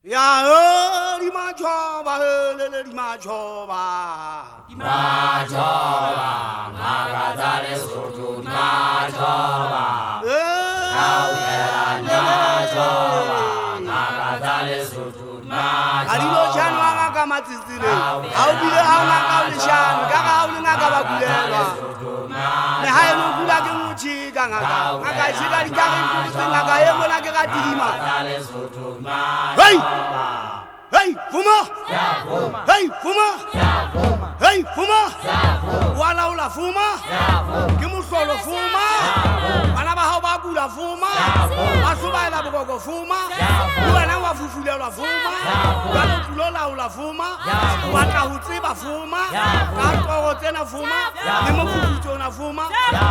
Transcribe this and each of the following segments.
Ya di macoba di macoba Magadale sotu macoba Magadale sotu macoba Alilo chanu anga matizile au bile au anga ulishanu kaka au ngaka bakulela ne hayo nokula ke muchi kanga ngaka chika likaka ikuzi ngaka yemo na ke kadilima Hey Hey fuma Hey fuma Hey fuma wala ula fuma kimusolo fuma bana ba hao ba kula fuma basuba ela bokoko fuma wena wa fufulelwa fuma bana kulola ula fuma wata hutsiba fuma ka toro tsena fuma le mo fufutso na fuma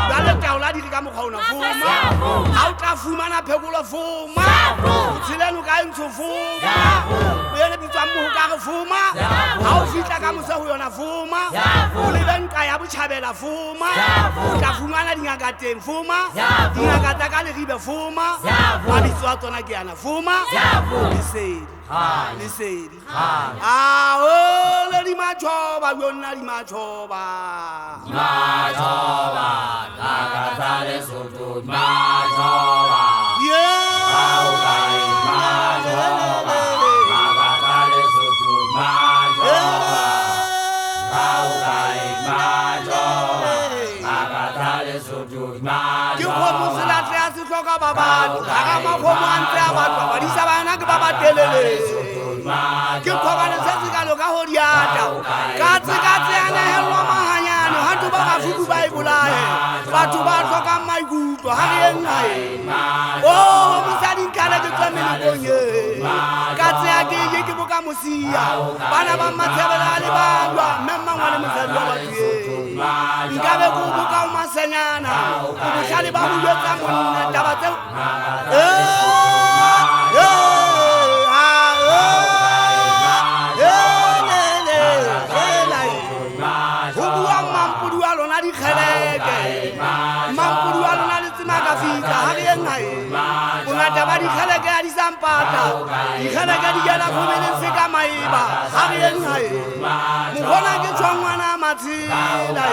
bana taola di ka mokgwa ona fuma ha o tla fuma na phekolo fuma tsilenu ka ntso fuma yele bitsa mo ka fuma ha o fitla ka mosa ho yona fuma o le benka ya botjhabela fuma o tla fumana dingaka teng fuma dingaka tsa ka le ribe fuma ba bitswa tsona ke yana fuma lesedi o le di machoba yona di machoba Magadale sotu macoba Ke khomo sela tla se hloka babadi ga makhomo antse a batho ba di sa bana ke ba batelele ke khobana se se ka lo ka hodiata ka tse ana helwa mahanyane ha tu ba ba fuku ba ibulaye batho ba hloka maikutlo ha re engae musadi nkana ke tsamele bonye ka tse a ke boka mosia bana ba matsebela le balwa memma ngwane mosadi wa batho nkabe go boka o masenyana o botlhale ba go yetsa monna taba tseo go bua mampodi wa lona dikgeleke mampodi wa lona le tsema ka fitlha ga re engae bongata ba dikgeleke ya disampata dikgeleke di jela kgomeleng se ka maeba ga re engae mokgona ke tshwa ngwana matshela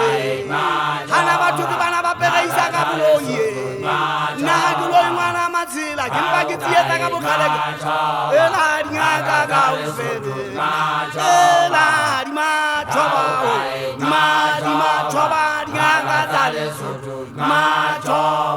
gana batho ke bana ba pereisa ka boloye nna ga ke loe ngwana matshela ke mpa ke tsietsa ka bokgeleke ela dingaka ka ofele ela di machoba dingaka tsa machoba